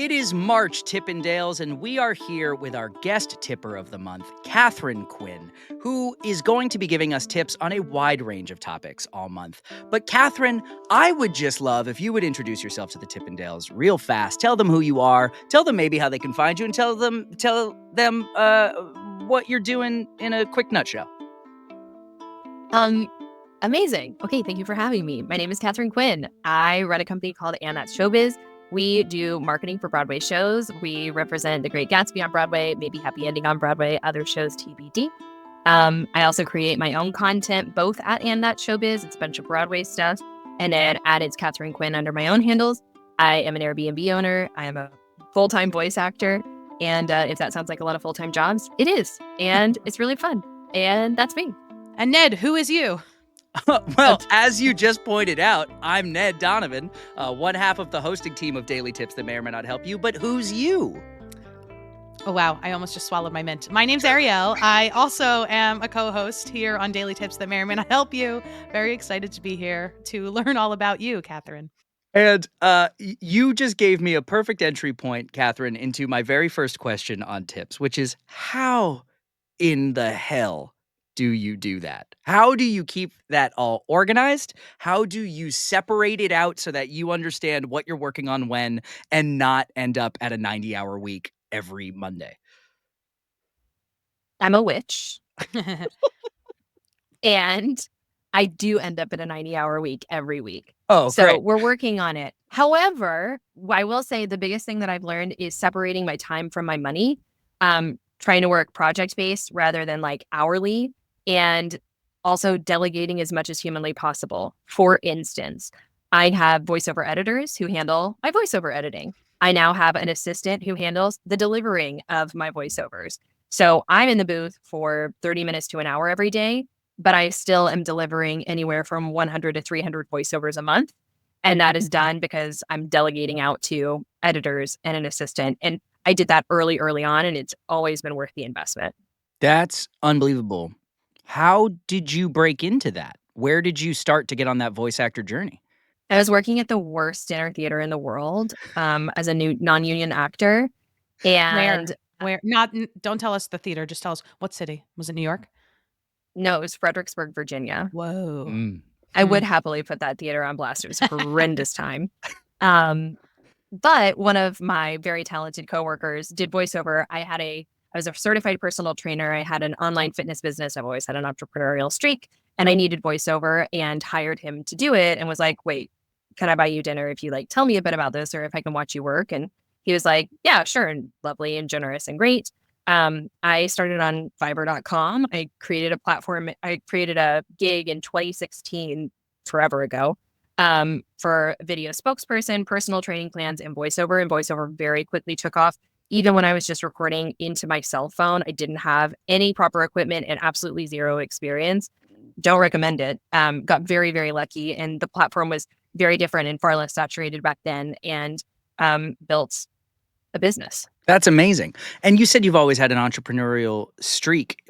It is March, Tippendales, and we are here with our guest tipper of the month, Katharine Quinn, who is going to be giving us tips on a wide range of topics all month. But Katharine, I would just love if you would introduce yourself to the Tippendales real fast. Tell them who you are, tell them maybe how they can find you, and tell them what you're doing in a quick nutshell. Amazing. Okay, thank you for having me. My name is Katharine Quinn. I run a company called Showbiz. We do marketing for Broadway shows. We represent The Great Gatsby on Broadway, maybe Happy Ending on Broadway, other shows TBD. I also create my own content, both at Showbiz. It's a bunch of Broadway stuff. And then at It's Katharine Quinn under my own handles. I am an Airbnb owner. I am a full-time voice actor. And if that sounds like a lot of full-time jobs, it is. And it's really fun. And that's me. And Ned, who is you? Well, as you just pointed out, I'm Ned Donovan, one half of the hosting team of Daily Tips that may or may not help you, but who's you? Oh, wow. I almost just swallowed my mint. My name's Ariel. I also am a co-host here on Daily Tips that may or may not help you. Very excited to be here to learn all about you, Katharine. And you just gave me a perfect entry point, Katharine, into my very first question on tips, which is how in the hell do you do that? How do you keep that all organized? How do you separate it out so that you understand what you're working on when and not end up at a 90-hour week every Monday? I'm a witch. And I do end up at a 90-hour week every week. Oh, so great. We're working on it. However, I will say the biggest thing that I've learned is separating my time from my money, trying to work project-based rather than like hourly, and also delegating as much as humanly possible. For instance, I have voiceover editors who handle my voiceover editing. I now have an assistant who handles the delivering of my voiceovers. So I'm in the booth for 30 minutes to an hour every day, but I still am delivering anywhere from 100 to 300 voiceovers a month. And that is done because I'm delegating out to editors and an assistant. And I did that early on, and it's always been worth the investment. That's unbelievable. How did you break into that? Where did you start to get on that voice actor journey? I was working at the worst dinner theater in the world as a new non-union actor. And Where? Not. Don't tell us the theater. Just tell us what city. Was it New York? No, it was Fredericksburg, Virginia. Whoa. I would happily put that theater on blast. It was a horrendous time. But one of my very talented coworkers did voiceover. I was a certified personal trainer. I had an online fitness business. I've always had an entrepreneurial streak, and I needed voiceover and hired him to do it and was like, wait, can I buy you dinner if you like tell me a bit about this or if I can watch you work? And he was like, yeah, sure. And lovely and generous and great. I started on Fiverr.com. I created a platform. I created a gig in 2016, forever ago, for video spokesperson, personal training plans, and voiceover. And voiceover very quickly took off. Even when I was just recording into my cell phone, I didn't have any proper equipment and absolutely zero experience. Don't recommend it. Got very, very lucky. And the platform was very different and far less saturated back then, and built a business. That's amazing. And you said you've always had an entrepreneurial streak.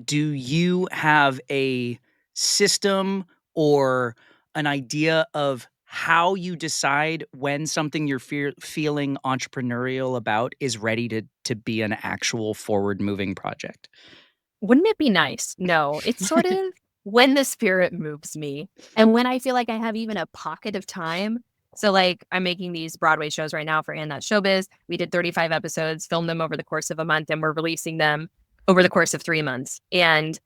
Do you have a system or an idea of how you decide when something you're feeling entrepreneurial about is ready to be an actual forward-moving project? Wouldn't it be nice? No, it's sort of when the spirit moves me and when I feel like I have even a pocket of time. So like I'm making these Broadway shows right now for Showbiz. We did 35 episodes, filmed them over the course of a month, and we're releasing them over the course of 3 months. And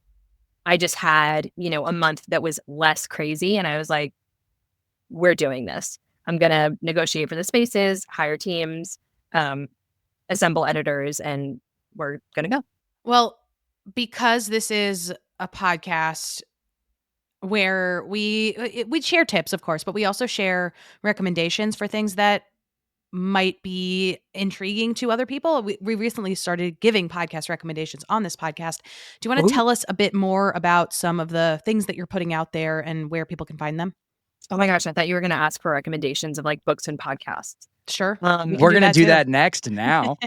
I just had, a month that was less crazy. And I was like, we're doing this. I'm going to negotiate for the spaces, hire teams, assemble editors, and we're going to go. Well, because this is a podcast where we share tips, of course, but we also share recommendations for things that might be intriguing to other people. We recently started giving podcast recommendations on this podcast. Do you want to tell us a bit more about some of the things that you're putting out there and where people can find them? Oh my gosh, I thought you were going to ask for recommendations of like books and podcasts. Sure. We're going to do that next now.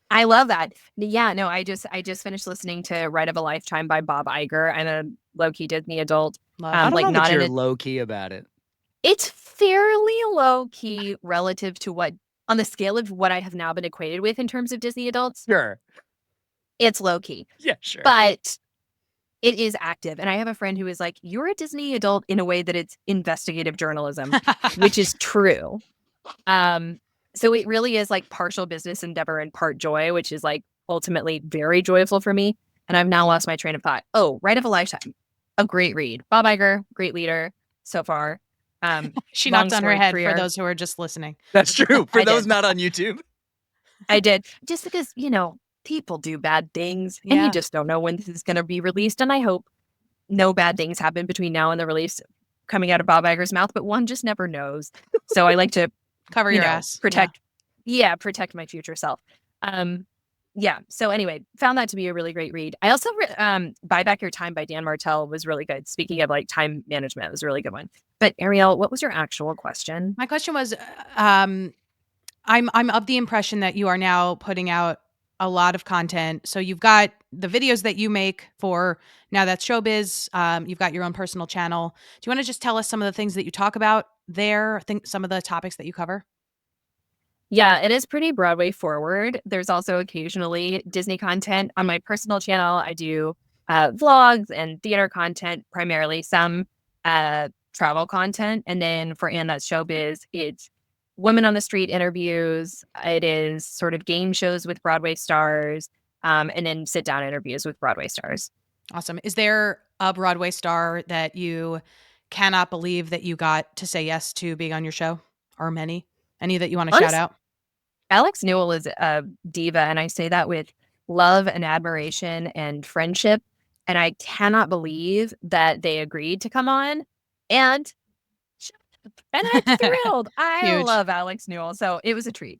I love that. Yeah, no, I just finished listening to Ride of a Lifetime by Bob Iger. I'm a low-key Disney adult. I don't know that you're low-key about it. It's fairly low-key relative to what on the scale of what I have now been equated with in terms of Disney adults, Sure. it's low key. Yeah, sure. But it is active. And I have a friend who is like, you're a Disney adult in a way that it's investigative journalism, which is true. So it really is like partial business endeavor and part joy, which is like ultimately very joyful for me. And I've now lost my train of thought. Oh, Ride of a Lifetime. A great read. Bob Iger, great leader so far. She Long knocked on her storied head career. for those who are just listening. That's true. For I those did. not on YouTube. I did. Just because, people do bad things and Yeah. you just don't know when this is going to be released. And I hope no bad things happen between now and the release coming out of Bob Iger's mouth, but one just never knows. So I like to Cover your ass. protect my future self. So anyway, found that to be a really great read. I also Buy Back Your Time by Dan Martell was really good. Speaking of like time management, it was a really good one. But Ariel, what was your actual question? My question was, I'm of the impression that you are now putting out a lot of content. So you've got the videos that you make for Now That's Showbiz. You've got your own personal channel. Do you want to just tell us some of the things that you talk about there? I think some of the topics that you cover. Yeah, it is pretty Broadway forward. There's also occasionally Disney content on my personal channel. I do vlogs and theater content, primarily some travel content. And then for And That's Showbiz, it's women on the street interviews. It is sort of game shows with Broadway stars, and then sit down interviews with Broadway stars. Awesome. Is there a Broadway star that you cannot believe that you got to say yes to being on your show, or many? Any that you want to shout out? Alex Newell is a diva, and I say that with love and admiration and friendship. And I cannot believe that they agreed to come on. And I'm thrilled. I Huge. love Alex Newell, so it was a treat.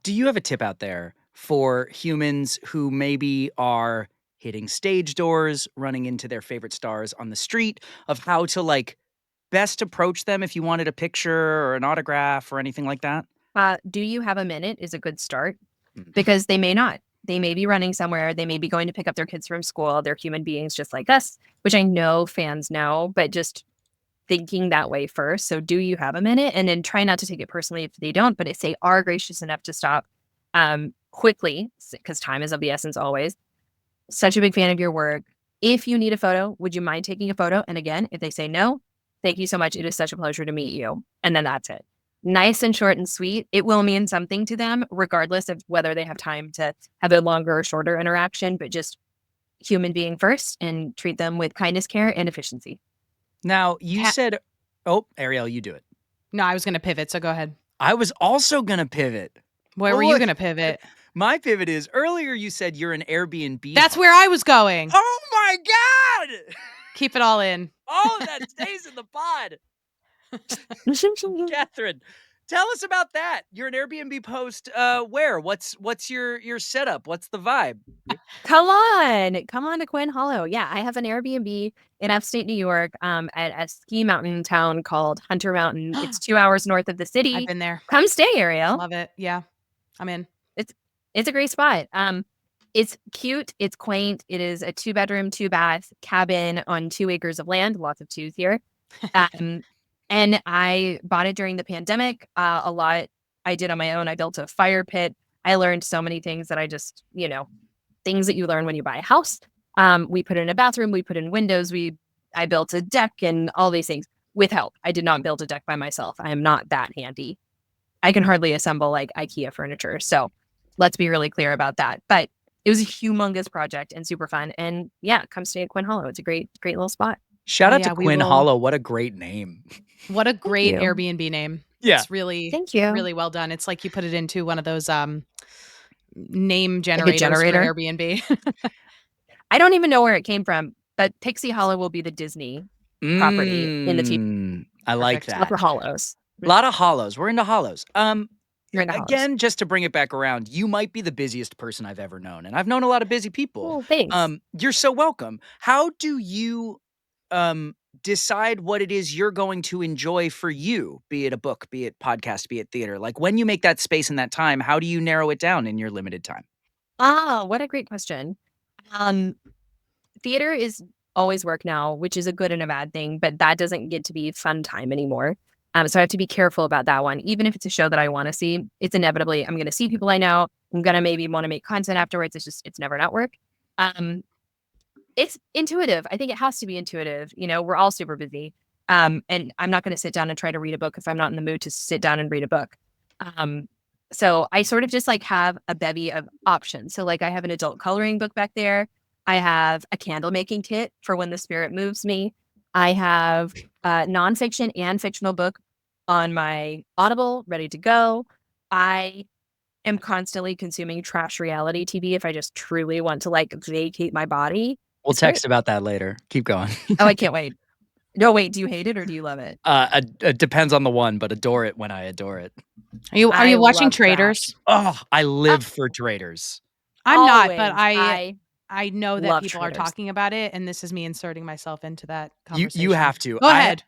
Do you have a tip out there for humans who maybe are hitting stage doors, running into their favorite stars on the street, of how to like best approach them if you wanted a picture or an autograph or anything like that? Do you have a minute is a good start, because they may not. They may be running somewhere. They may be going to pick up their kids from school. They're human beings just like us, which I know fans know, but just thinking that way first. So do you have a minute? And then try not to take it personally if they don't, but if they are gracious enough to stop quickly, because time is of the essence always. Such a big fan of your work. If you need a photo, would you mind taking a photo? And again, if they say no, thank you so much. It is such a pleasure to meet you. And then that's it. Nice and short and sweet. It will mean something to them, regardless of whether they have time to have a longer or shorter interaction, but just human being first and treat them with kindness, care, and efficiency. Now, you said, oh, Ariel, you do it. No, I was going to pivot, so go ahead. I was also going to pivot. Where were you going to pivot? My pivot is, earlier you said you're an Airbnb. That's where I was going. Oh my God! Keep it all in. All of that stays in the pod. Katharine, tell us about that. You're an Airbnb post. Where? What's your setup? What's the vibe? Come on to Quinn Hollow. Yeah, I have an Airbnb in upstate New York, at a ski mountain town called Hunter Mountain. It's 2 hours north of the city. I've been there. Come stay, Ariel. Love it. Yeah, I'm in. It's a great spot. It's cute. It's quaint. It is a 2-bedroom, 2-bath cabin on 2 acres of land. Lots of twos here. And I bought it during the pandemic. A lot I did on my own. I built a fire pit. I learned so many things that I just, things that you learn when you buy a house. We put in a bathroom. We put in windows. I built a deck and all these things with help. I did not build a deck by myself. I am not that handy. I can hardly assemble like IKEA furniture. So let's be really clear about that. But it was a humongous project and super fun. And yeah, come stay at Quinn Hollow. It's a great little spot. Shout out to Quinn Hollow. What a great name. What a great Airbnb name. Yeah. It's really, thank you. Really well done. It's like you put it into one of those name generators for Airbnb. I don't even know where it came from, but Pixie Hollow will be the Disney property in the team. I like that. Lots of hollows. A lot of hollows. We're into hollows. You're into hollows. Again, just to bring it back around, you might be the busiest person I've ever known, and I've known a lot of busy people. Oh, thanks. You're so welcome. How do you decide what it is you're going to enjoy for you, be it a book, be it podcast, be it theater? Like when you make that space and that time, how do you narrow it down in your limited time? What a great question. Theater is always work now, which is a good and a bad thing, but that doesn't get to be fun time anymore. So I have to be careful about that one. Even if it's a show that I want to see, it's inevitably, I'm going to see people I know. I'm going to maybe want to make content afterwards. It's never not work. Um, it's intuitive. I think it has to be intuitive. We're all super busy. And I'm not going to sit down and try to read a book if I'm not in the mood to sit down and read a book. Um, so I sort of just like have a bevy of options. So like I have an adult coloring book back there. I have a candle making kit for when the spirit moves me. I have a nonfiction and fictional book on my Audible ready to go. I am constantly consuming trash reality TV if I just truly want to like vacate my body. We'll It's great. text about that later. Keep going. Oh, I can't wait. No, wait, do you hate it or do you love it? It depends on the one, but adore it when I adore it. Are I you watching love Traders? Oh, I trash. live for Traders. I'm not, but Always. I know that Love people are Traders. talking about it, and this is me inserting myself into that You conversation. have to. Go ahead.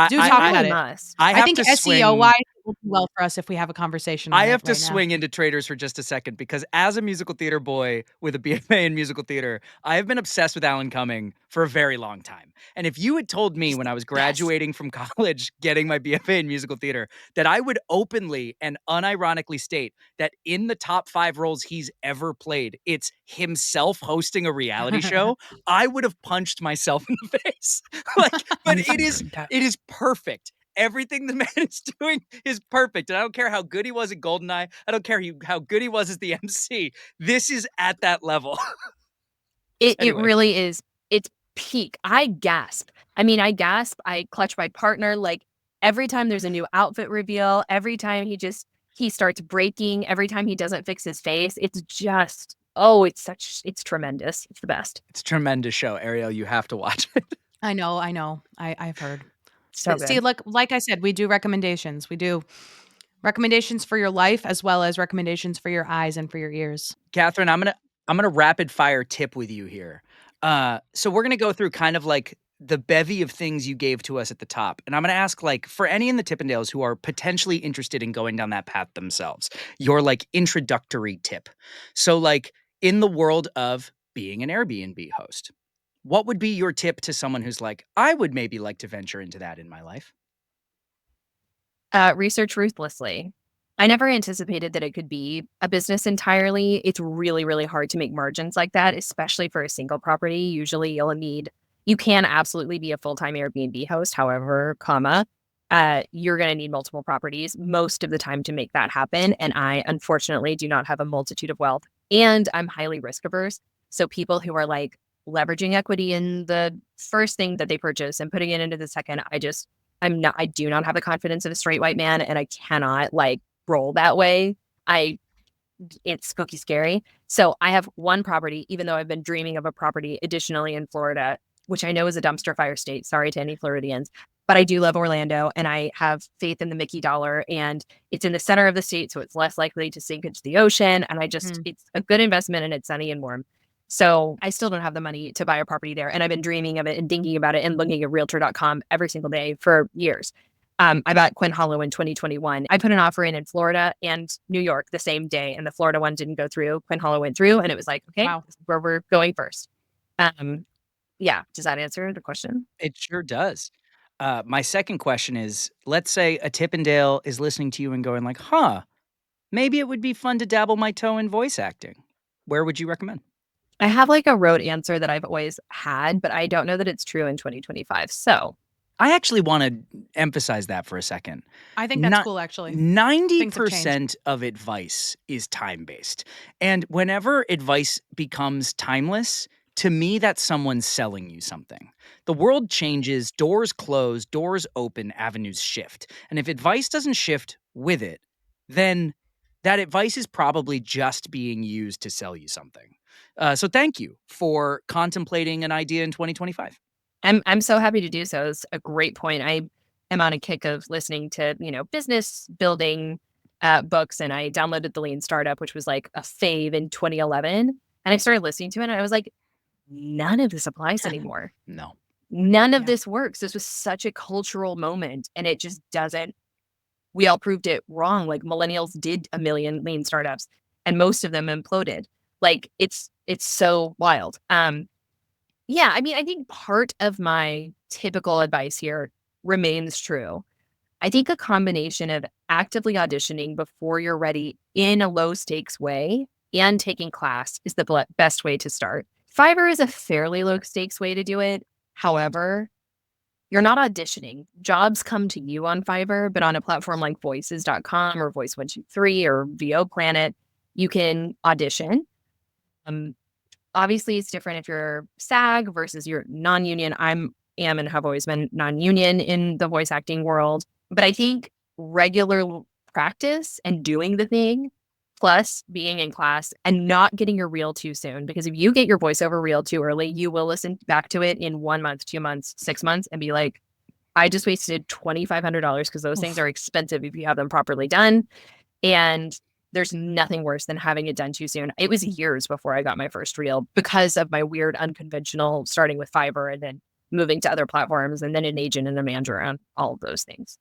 Do I talk You about really it. must. I I have think to SEO swing. wise, it will do well for us if we have a conversation on I it have to right now. swing into Traders for just a second because as a musical theater boy with a BFA in musical theater, I have been obsessed with Alan Cumming for a very long time. And if you had told me He's when the I was best. graduating from college, getting my BFA in musical theater, that I would openly and unironically state that in the top 5 roles he's ever played, it's himself hosting a reality show, I would have punched myself in the face. But it is perfect. Everything the man is doing is perfect. And I don't care how good he was at Goldeneye. I don't care how good he was as the MC. This is at that level. It Anyway. really is. It's peak. I gasp. I mean, I gasp. I clutch my partner. Like every time there's a new outfit reveal, every time he starts breaking, every time he doesn't fix his face, it's just, it's tremendous. It's the best. It's a tremendous show. Ariel, you have to watch it. I know. I've heard. So See, good. like I said, we do recommendations. We do recommendations for your life as well as recommendations for your eyes and for your ears. Katharine, I'm gonna rapid fire tip with you here. So we're gonna go through kind of like the bevy of things you gave to us at the top. And I'm gonna ask, like, for any in the Tippendales who are potentially interested in going down that path themselves, your like introductory tip. So like in the world of being an Airbnb host, what would be your tip to someone who's like, I would maybe like to venture into that in my life? Research ruthlessly. I never anticipated that it could be a business entirely. It's really, really hard to make margins like that, especially for a single property. Usually you can absolutely be a full-time Airbnb host. However, you're going to need multiple properties most of the time to make that happen. And I unfortunately do not have a multitude of wealth and I'm highly risk averse. So people who are like leveraging equity in the first thing that they purchase and putting it into the second, I do not have the confidence of a straight white man and I cannot like roll that way. It's spooky scary. So I have one property, even though I've been dreaming of a property additionally in Florida, which I know is a dumpster fire state. Sorry to any Floridians, but I do love Orlando and I have faith in the Mickey dollar and it's in the center of the state. So it's less likely to sink into the ocean. And it's a good investment and it's sunny and warm. So I still don't have the money to buy a property there. And I've been dreaming of it and thinking about it and looking at realtor.com every single day for years. I bought Quinn Hollow in 2021. I put an offer in Florida and New York the same day, and the Florida one didn't go through. Quinn Hollow went through, and it was like, okay, Wow. this is where we're going first. Yeah. Does that answer the question? It sure does. My second question is, let's say a Tippendale is listening to you and going like, huh, maybe it would be fun to dabble my toe in voice acting. Where would you recommend? I have like a rote answer that I've always had, but I don't know that it's true in 2025. So I actually want to emphasize that for a second. I think that's cool, actually. 90% of advice is time-based. And whenever advice becomes timeless, to me, that's someone selling you something. The world changes, doors close, doors open, avenues shift. And if advice doesn't shift with it, then that advice is probably just being used to sell you something. So thank you for contemplating an idea in 2025. I'm so happy to do so. It's a great point. I am on a kick of listening to, business building books, and I downloaded The Lean Startup, which was like a fave in 2011. And I started listening to it, and I was like, none of this applies anymore. No. None of this works. This was such a cultural moment, and it just doesn't. We all proved it wrong. Like millennials did a million lean startups, and most of them imploded. Like it's so wild. Yeah, I mean, I think part of my typical advice here remains true. I think a combination of actively auditioning before you're ready in a low stakes way and taking class is the best way to start. Fiverr is a fairly low stakes way to do it. However, you're not auditioning. Jobs come to you on Fiverr, but on a platform like voices.com or Voice123 or VO Planet, you can audition. Obviously, it's different if you're SAG versus you're non-union. Am and have always been non-union in the voice acting world. But I think regular practice and doing the thing, plus being in class and not getting your reel too soon. Because if you get your voiceover reel too early, you will listen back to it in 1 month, 2 months, 6 months and be like, I just wasted $2,500 because those things are expensive if you have them properly done. And there's nothing worse than having it done too soon. It was years before I got my first reel because of my weird unconventional starting with Fiverr and then moving to other platforms and then an agent and a manager and all of those things.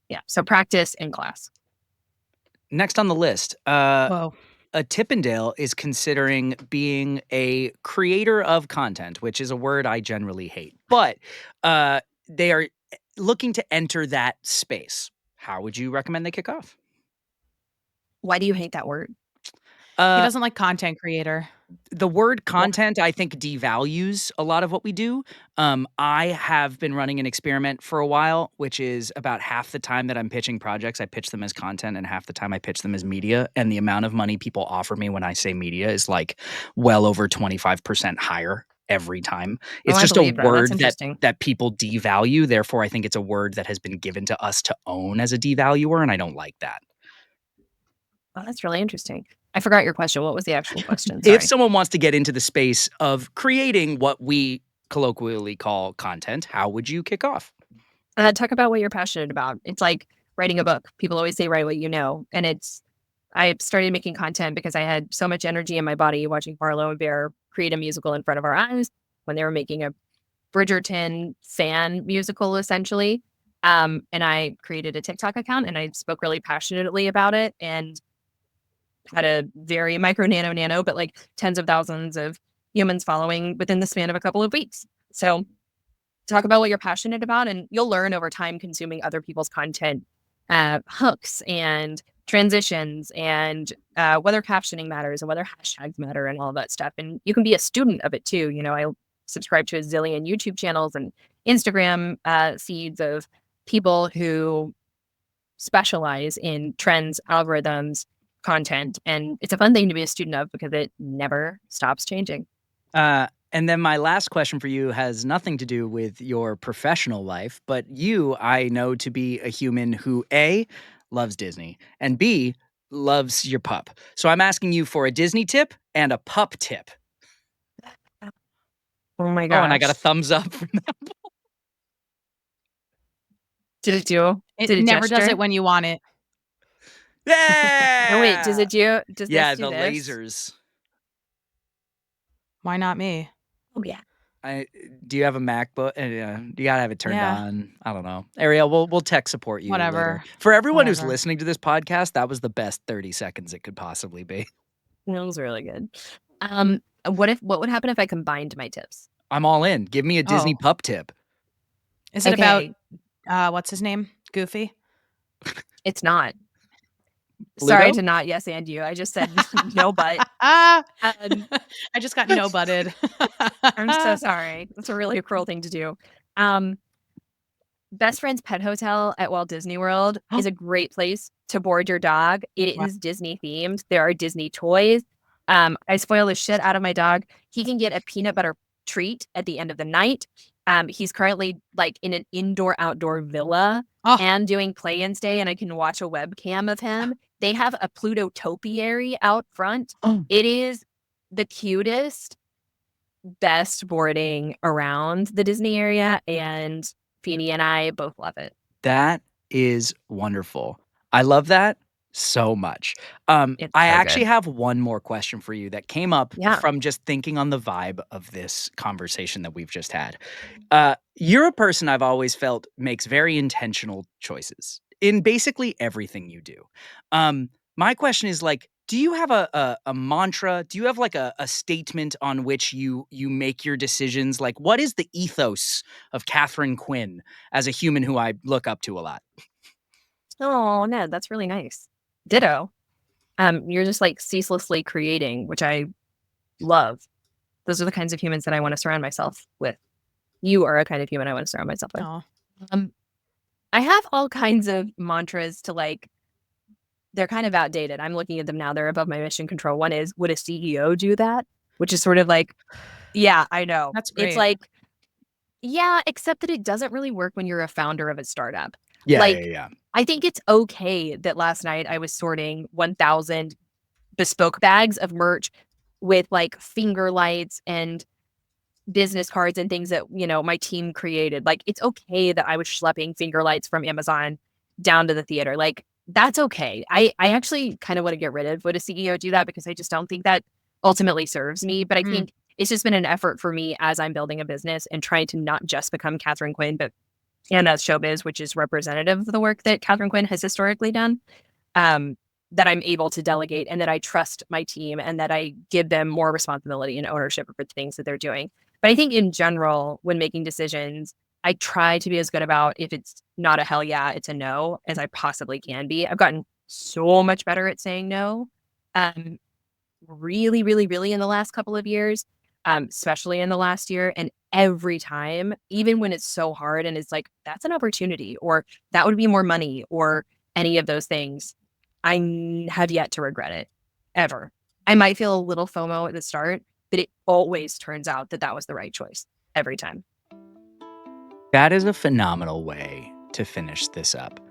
Yeah. So practice in class. Next on the list, Whoa. a Tippendale is considering being a creator of content, which is a word I generally hate, but they are looking to enter that space. How would you recommend they kick off? Why do you hate that word? He doesn't like content creator. The word content, I think, devalues a lot of what we do. I have been running an experiment for a while, which is about half the time that I'm pitching projects, I pitch them as content, and half the time I pitch them as media. And the amount of money people offer me when I say media is like well over 25% higher every time. It's just a word that people devalue. Therefore, I think it's a word that has been given to us to own as a devaluer, and I don't like that. Oh, that's really interesting. I forgot your question. What was the actual question? Sorry. If someone wants to get into the space of creating what we colloquially call content, how would you kick off? Talk about what you're passionate about. It's like writing a book. People always say, write what you know. And I started making content because I had so much energy in my body watching Barlow and Bear create a musical in front of our eyes when they were making a Bridgerton fan musical, essentially. And I created a TikTok account and I spoke really passionately about it and had a very micro nano, but like tens of thousands of humans following within the span of a couple of weeks. So talk about what you're passionate about and you'll learn over time consuming other people's content, hooks and transitions and whether captioning matters and whether hashtags matter and all of that stuff. And you can be a student of it too. You know, I subscribe to a zillion YouTube channels and Instagram feeds of people who specialize in trends, algorithms, content. And it's a fun thing to be a student of because it never stops changing. And then my last question for you has nothing to do with your professional life, but you, I know to be a human who A, loves Disney, and B, loves your pup. So I'm asking you for a Disney tip and a pup tip. Oh my gosh. Oh, and I got a thumbs up from that. Did it do? It never does it when you want it. Yeah. Oh wait, does it do? Does yeah, this do the this? lasers. Why not me? Oh yeah. Do you have a MacBook? You gotta have it turned Yeah. on. I don't know. Ariel, we'll tech support you Whatever. later. For everyone who's Whatever. listening to this podcast, that was the best 30 seconds it could possibly be. That was really good. What would happen if I combined my tips? I'm all in. Give me a Disney pup tip. Is it about what's his name? Goofy? It's not. Pluto? Sorry to not yes and you. I just said no but. I just got no butted. I'm so sorry. That's a really cruel thing to do. Best Friend's Pet Hotel at Walt Disney World is a great place to board your dog. It is Disney themed. There are Disney toys. I spoil the shit out of my dog. He can get a peanut butter treat at the end of the night. He's currently like in an indoor-outdoor villa and doing play and stay, and I can watch a webcam of him. They have a Pluto topiary out front. It is the cutest, best boarding around the Disney area, and Feeny and I both love it. That is wonderful. I love that so much. I actually have one more question for you that came up from just thinking on the vibe of this conversation that we've just had. You're a person I've always felt makes very intentional choices in basically everything you do. My question is like, do you have a mantra? Do you have like a statement on which you make your decisions? Like, what is the ethos of Katharine Quinn as a human who I look up to a lot? Oh, Ned, that's really nice. Ditto. You're just like ceaselessly creating, which I love. Those are the kinds of humans that I want to surround myself with. You are a kind of human I want to surround myself with. Oh, Um, I have all kinds of mantras to like, they're kind of outdated. I'm looking at them now. They're above my mission control. One is, would a CEO do that? Which is sort of like, yeah, I know. that's It's great. like, yeah, except that it doesn't really work when you're a founder of a startup. Yeah, yeah, Like, yeah. I think it's okay that last night I was sorting 1,000 bespoke bags of merch with like finger lights and business cards and things that, my team created. Like, it's okay that I was schlepping finger lights from Amazon down to the theater. Like, that's okay. I actually kind of want to get rid of would a CEO do that because I just don't think that ultimately serves me. But I Mm. think it's just been an effort for me as I'm building a business and trying to not just become Katharine Quinn, but and as Showbiz, which is representative of the work that Katharine Quinn has historically done. That I'm able to delegate and that I trust my team and that I give them more responsibility and ownership for the things that they're doing. But I think in general, when making decisions, I try to be as good about if it's not a hell yeah, it's a no as I possibly can be. I've gotten so much better at saying no. Um, really, really, really in the last couple of years, especially in the last year. And every time, even when it's so hard and it's like, that's an opportunity or that would be more money or any of those things, have yet to regret it ever. I might feel a little FOMO at the start, but it always turns out that that was the right choice every time. That is a phenomenal way to finish this up.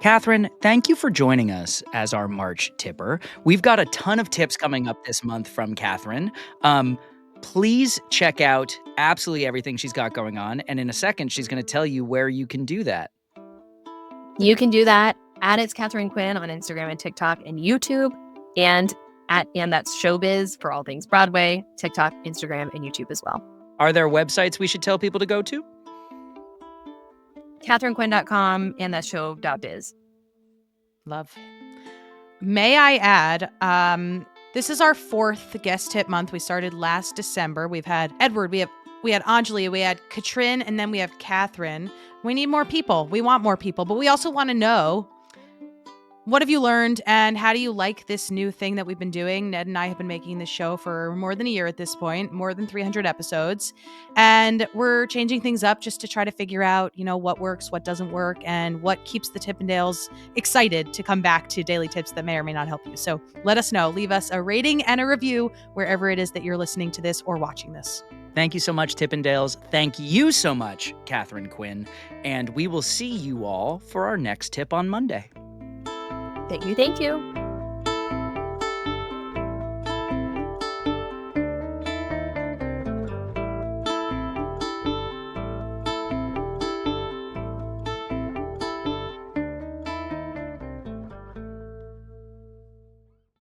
Katharine, thank you for joining us as our March tipper. We've got a ton of tips coming up this month from Katharine. Please check out absolutely everything she's got going on. And in a second, she's going to tell you where you can do that. You can do that at It's Katharine Quinn on Instagram and TikTok and YouTube, and that's Showbiz for all things Broadway, TikTok, Instagram, and YouTube as well. Are there websites we should tell people to go to? KatharineQuinn.com and that's show.biz. Love. May I add, this is our 4th guest tip month. We started last December. We've had Edward, we had Anjali, we had Katrin, and then we have Katharine. We need more people. We want more people, but we also want to know, what have you learned and how do you like this new thing that we've been doing? Ned and I have been making this show for more than a year at this point, more than 300 episodes. And we're changing things up just to try to figure out, what works, what doesn't work, and what keeps the Tippendales excited to come back to daily tips that may or may not help you. So let us know. Leave us a rating and a review wherever it is that you're listening to this or watching this. Thank you so much, Tippendales. Thank you so much, Katharine Quinn. And we will see you all for our next tip on Monday. Thank you.